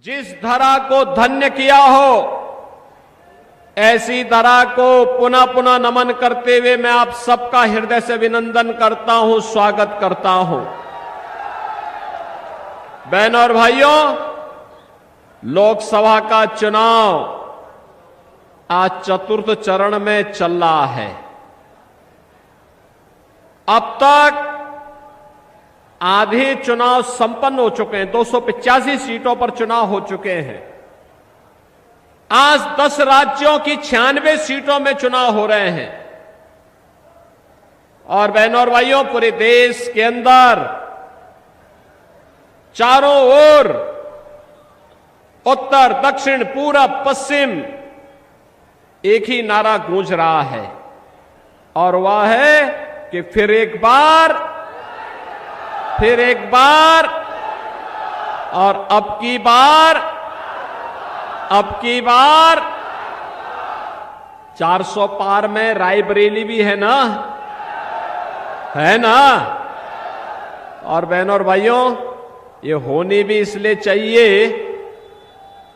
जिस धरा को धन्य किया हो, ऐसी धरा को पुनः पुनः नमन करते हुए मैं आप सबका हृदय से अभिनंदन करता हूं, स्वागत करता हूं। बहनों और भाइयों, लोकसभा का चुनाव आज चतुर्थ चरण में चल रहा है। अब तक आधे चुनाव संपन्न हो चुके हैं, 285 सीटों पर चुनाव हो चुके हैं। आज 10 राज्यों की 96 सीटों में चुनाव हो रहे हैं। और बहनों और भाइयों, पूरे देश के अंदर चारों ओर, उत्तर, दक्षिण, पूरब, पश्चिम, एक ही नारा गूंज रहा है, और वह है कि फिर एक बार, और अब की बार 400 पार में रायबरेली भी है ना, और बहनों और भाइयों, ये होनी भी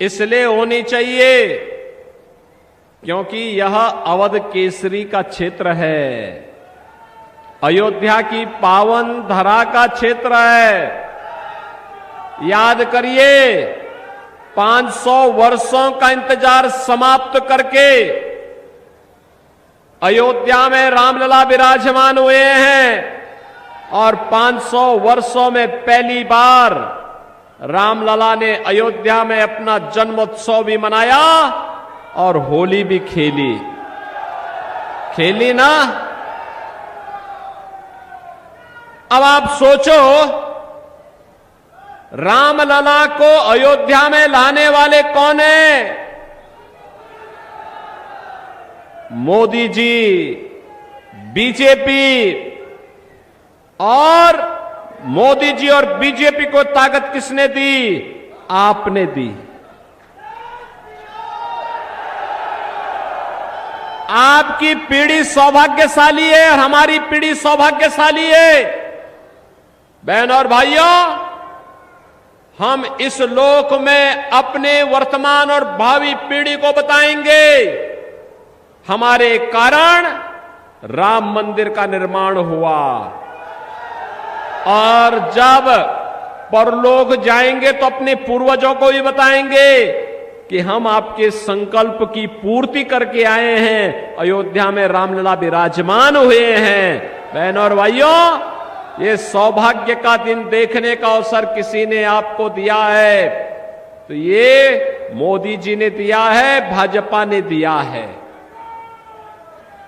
इसलिए होनी चाहिए क्योंकि यह अवध केसरी का क्षेत्र है, अयोध्या की पावन धरा का क्षेत्र है। याद करिए, 500 वर्षों का इंतजार समाप्त करके अयोध्या में रामलला विराजमान हुए हैं, और 500 वर्षों में पहली बार रामलला ने अयोध्या में अपना जन्मोत्सव भी मनाया और होली भी खेली ना। अब आप सोचो, रामलला को अयोध्या में लाने वाले कौन है? मोदी जी, बीजेपी। और मोदी जी और बीजेपी को ताकत किसने दी? आपने दी। आपकी पीढ़ी सौभाग्यशाली है और हमारी पीढ़ी सौभाग्यशाली है। बहनों और भाइयों, हम इस लोक में अपने वर्तमान और भावी पीढ़ी को बताएंगे, हमारे कारण राम मंदिर का निर्माण हुआ, और जब परलोक जाएंगे तो अपने पूर्वजों को भी बताएंगे कि हम आपके संकल्प की पूर्ति करके आए हैं, अयोध्या में रामलला विराजमान हुए हैं। बहनों और भाइयों, ये सौभाग्य का दिन देखने का अवसर किसी ने आपको दिया है, तो ये मोदी जी ने दिया है, भाजपा ने दिया है।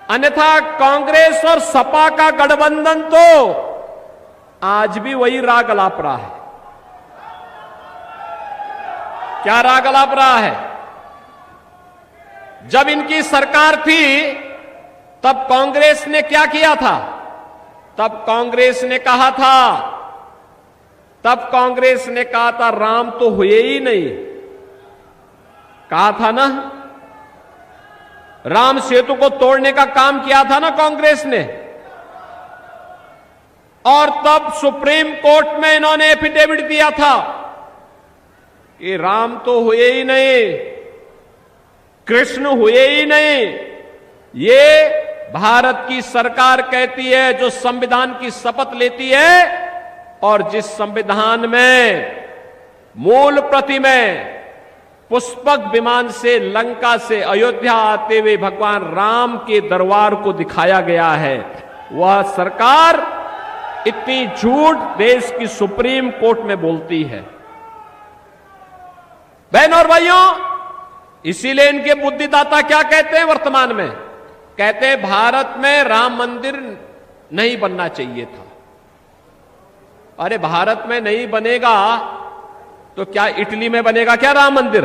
अन्यथा कांग्रेस और सपा का गठबंधन तो आज भी वही राग अलाप रहा है। क्या राग अलाप रहा है? जब इनकी सरकार थी तब कांग्रेस ने क्या किया था? तब कांग्रेस ने कहा था राम तो हुए ही नहीं। कहा था ना, राम सेतु को तोड़ने का काम किया था ना कांग्रेस ने। और तब सुप्रीम कोर्ट में इन्होंने एफिडेविट दिया था कि राम तो हुए ही नहीं, कृष्ण हुए ही नहीं। ये भारत की सरकार कहती है, जो संविधान की शपथ लेती है, और जिस संविधान में मूल प्रति में पुष्पक विमान से लंका से अयोध्या आते हुए भगवान राम के दरबार को दिखाया गया है, वह सरकार इतनी झूठ देश की सुप्रीम कोर्ट में बोलती है। बहनों और भाइयों, इसीलिए इनके बुद्धिदाता क्या कहते हैं वर्तमान में? कहते हैं भारत में राम मंदिर नहीं बनना चाहिए था। अरे भारत में नहीं बनेगा तो क्या इटली में बनेगा क्या राम मंदिर?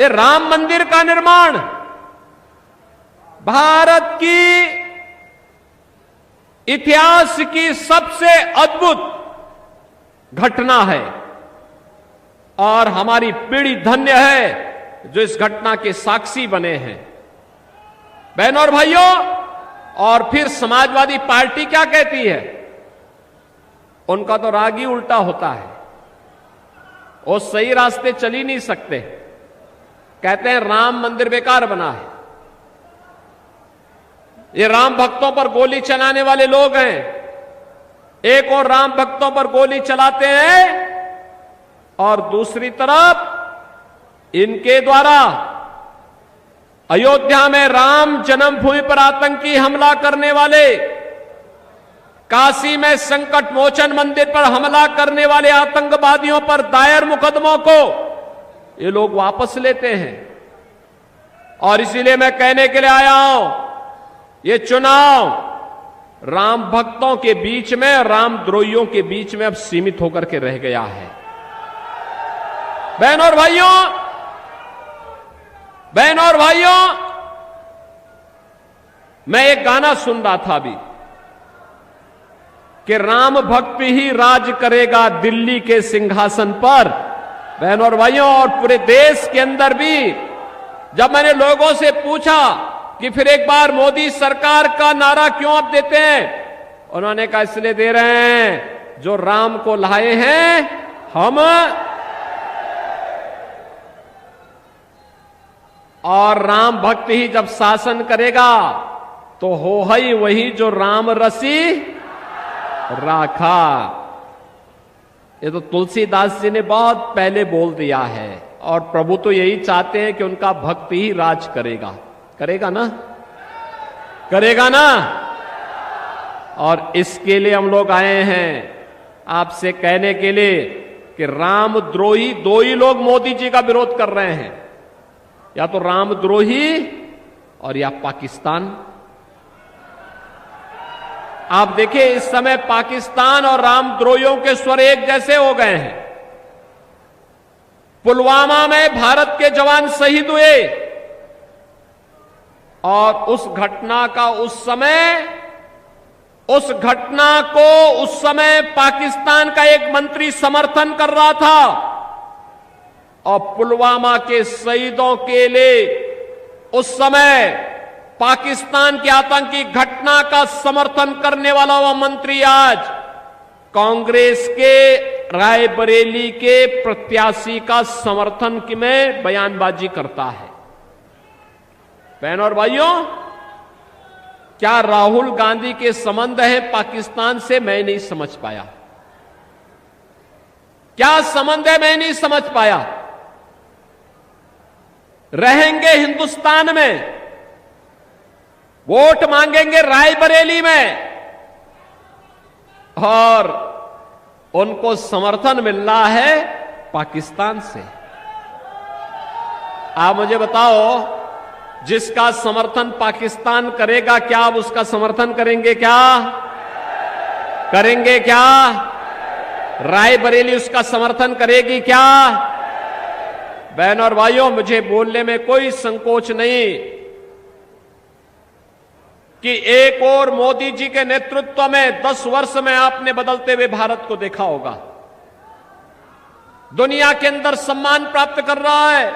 ये राम मंदिर का निर्माण भारत की इतिहास की सबसे अद्भुत घटना है, और हमारी पीढ़ी धन्य है जो इस घटना के साक्षी बने हैं। बहनों और भाइयों, और फिर समाजवादी पार्टी क्या कहती है? उनका तो राग ही उल्टा होता है, वो सही रास्ते चल ही नहीं सकते। कहते हैं राम मंदिर बेकार बना है। ये राम भक्तों पर गोली चलाने वाले लोग हैं, एक और राम भक्तों पर गोली चलाते हैं और दूसरी तरफ इनके द्वारा अयोध्या में राम जन्मभूमि पर आतंकी हमला करने वाले, काशी में संकट मोचन मंदिर पर हमला करने वाले आतंकवादियों पर दायर मुकदमों को ये लोग वापस लेते हैं। और इसीलिए मैं कहने के लिए आया हूं, ये चुनाव राम भक्तों के बीच में, रामद्रोहियों के बीच में अब सीमित होकर के रह गया है। बहनों और भाइयों, मैं एक गाना सुन रहा था अभी कि राम भक्त ही राज करेगा दिल्ली के सिंहासन पर। बहनों और भाइयों, और पूरे देश के अंदर भी जब मैंने लोगों से पूछा कि फिर एक बार मोदी सरकार का नारा क्यों आप देते हैं, उन्होंने कहा इसलिए दे रहे हैं जो राम को लाए हैं हम, और राम भक्त ही जब शासन करेगा तो हो ही वही जो राम रसी राखा। ये तो तुलसीदास जी ने बहुत पहले बोल दिया है, और प्रभु तो यही चाहते हैं कि उनका भक्त ही राज करेगा। करेगा ना? करेगा ना? और इसके लिए हम लोग आए हैं आपसे कहने के लिए कि रामद्रोही दो ही लोग मोदी जी का विरोध कर रहे हैं, या तो रामद्रोही और या पाकिस्तान। आप देखिए इस समय पाकिस्तान और रामद्रोहियों के स्वर एक जैसे हो गए हैं। पुलवामा में भारत के जवान शहीद हुए और उस घटना को उस समय पाकिस्तान का एक मंत्री समर्थन कर रहा था, और पुलवामा के शहीदों के लिए उस समय पाकिस्तान की आतंकी घटना का समर्थन करने वाला वह मंत्री आज कांग्रेस के रायबरेली के प्रत्याशी का समर्थन में बयानबाजी करता है। बहनों और भाइयों, क्या राहुल गांधी के संबंध है पाकिस्तान से? मैं नहीं समझ पाया। क्या संबंध है? मैं नहीं समझ पाया। रहेंगे हिंदुस्तान में, वोट मांगेंगे रायबरेली में, और उनको समर्थन मिल रहा है पाकिस्तान से। आप मुझे बताओ, जिसका समर्थन पाकिस्तान करेगा, क्या आप उसका समर्थन करेंगे? क्या करेंगे? क्या रायबरेली उसका समर्थन करेगी? क्या? बहनों और भाइयों, मुझे बोलने में कोई संकोच नहीं कि एक और मोदी जी के नेतृत्व में 10 वर्ष में आपने बदलते हुए भारत को देखा होगा। दुनिया के अंदर सम्मान प्राप्त कर रहा है,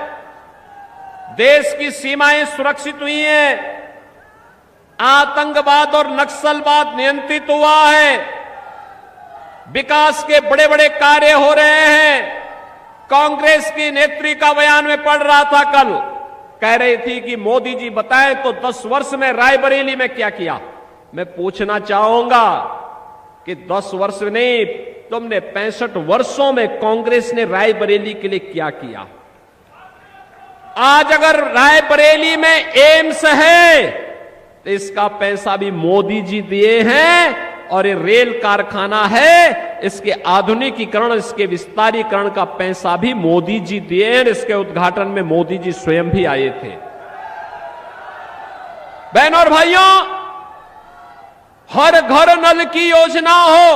देश की सीमाएं सुरक्षित हुई हैं, आतंकवाद और नक्सलवाद नियंत्रित हुआ है, विकास के बड़े बड़े कार्य हो रहे हैं। कांग्रेस की नेत्री का बयान में पढ़ रहा था कल, कह रही थी कि मोदी जी बताएं तो 10 वर्ष में रायबरेली में क्या किया। मैं पूछना चाहूंगा कि 10 वर्ष नहीं, तुमने 65 वर्षों में कांग्रेस ने रायबरेली के लिए क्या किया? आज अगर रायबरेली में एम्स है तो इसका पैसा भी मोदी जी दिए हैं, और ये रेल कारखाना है, इसके आधुनिकीकरण, इसके विस्तारीकरण का पैसा भी मोदी जी दिए हैं। इसके उद्घाटन में मोदी जी स्वयं भी आए थे। बहनों और भाइयों, हर घर नल की योजना हो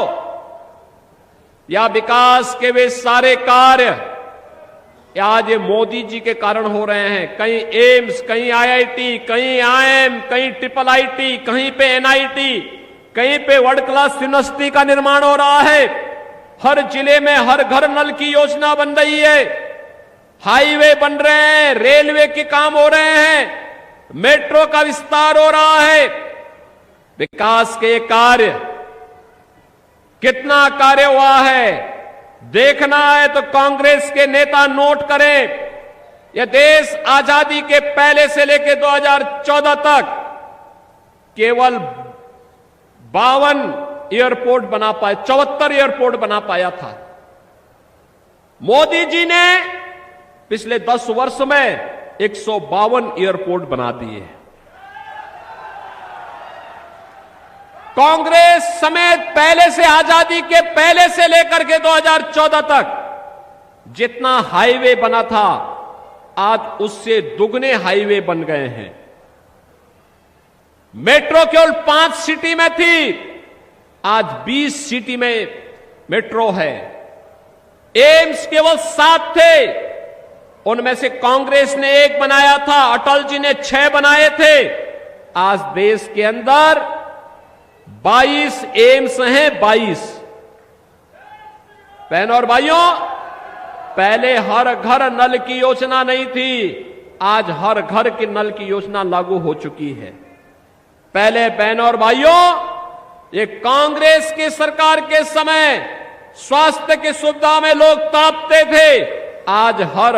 या विकास के वे सारे कार्य आज ये मोदी जी के कारण हो रहे हैं। कहीं एम्स, कहीं आईआईटी, कहीं आईएम, कहीं IIIT, कहीं पे एनआईटी, कहीं पे वर्ल्ड क्लास यूनिवर्सिटी का निर्माण हो रहा है। हर जिले में हर घर नल की योजना बन रही है, हाईवे बन रहे हैं, रेलवे के काम हो रहे हैं, मेट्रो का विस्तार हो रहा है। विकास के कार्य कितना कार्य हुआ है। देखना है तो कांग्रेस के नेता नोट करें, यह देश आजादी के पहले से लेकर 2014 तक केवल 52 एयरपोर्ट बना पाए, 74 एयरपोर्ट बना पाया था। मोदी जी ने पिछले 10 वर्ष में 152 एयरपोर्ट बना दिए। कांग्रेस समेत पहले से, आजादी के पहले से लेकर के 2014 तक जितना हाईवे बना था, आज उससे दुगने हाईवे बन गए हैं। मेट्रो केवल 5 सिटी में थी, आज 20 सिटी में मेट्रो है। एम्स केवल 7 थे, उनमें से कांग्रेस ने 1 बनाया था, अटल जी ने 6 बनाए थे। आज देश के अंदर 22 एम्स हैं, 22। बहनों और भाइयों, पहले हर घर नल की योजना नहीं थी, आज हर घर की नल की योजना लागू हो चुकी है। पहले बहनों और भाइयों, ये कांग्रेस की सरकार के समय स्वास्थ्य की सुविधा में लोग तड़पते थे, आज हर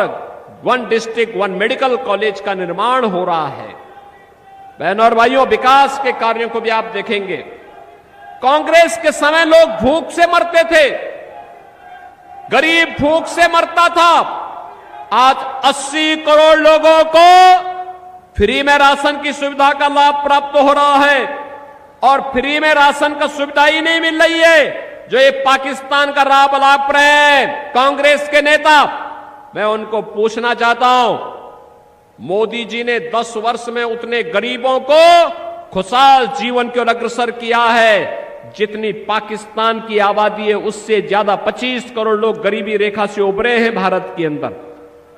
1 डिस्ट्रिक्ट 1 मेडिकल कॉलेज का निर्माण हो रहा है। बहनों और भाइयों, विकास के कार्यों को भी आप देखेंगे। कांग्रेस के समय लोग भूख से मरते थे, गरीब भूख से मरता था। आज 80 करोड़ लोगों को फ्री में राशन की सुविधा का लाभ प्राप्त हो रहा है, और फ्री में राशन का सुविधा ही नहीं मिल रही है, जो ये पाकिस्तान का लाभ लाभ रहे हैं कांग्रेस के नेता। मैं उनको पूछना चाहता हूं, मोदी जी ने 10 वर्ष में उतने गरीबों को खुशहाल जीवन की ओर अग्रसर किया है जितनी पाकिस्तान की आबादी है, उससे ज्यादा 25 करोड़ लोग गरीबी रेखा से उभरे हैं भारत के अंदर।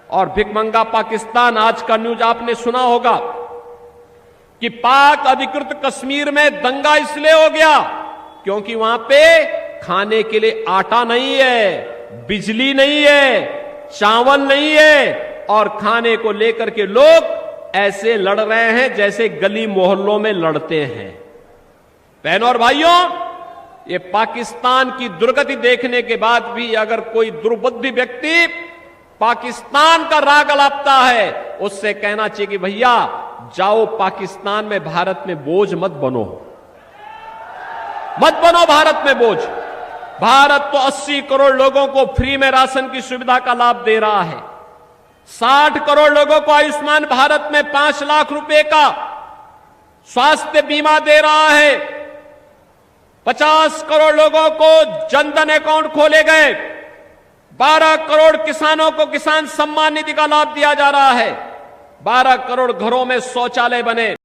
और भिखमंगा पाकिस्तान, आज का न्यूज आपने सुना होगा कि पाक अधिकृत कश्मीर में दंगा इसलिए हो गया क्योंकि वहां पे खाने के लिए आटा नहीं है, बिजली नहीं है, चावल नहीं है, और खाने को लेकर के लोग ऐसे लड़ रहे हैं जैसे गली मोहल्लों में लड़ते हैं। बहनों और भाइयों, ये पाकिस्तान की दुर्गति देखने के बाद भी अगर कोई दुर्बुद्धि व्यक्ति पाकिस्तान का राग अलापता है, उससे कहना चाहिए कि भैया जाओ पाकिस्तान में, भारत में बोझ मत बनो, मत बनो भारत में बोझ। भारत तो 80 करोड़ लोगों को फ्री में राशन की सुविधा का लाभ दे रहा है, 60 करोड़ लोगों को आयुष्मान भारत में 5 लाख रुपए का स्वास्थ्य बीमा दे रहा है, 50 करोड़ लोगों को जनधन अकाउंट खोले गए, 12 करोड़ किसानों को किसान सम्मान निधि का लाभ दिया जा रहा है, 12 करोड़ घरों में शौचालय बने।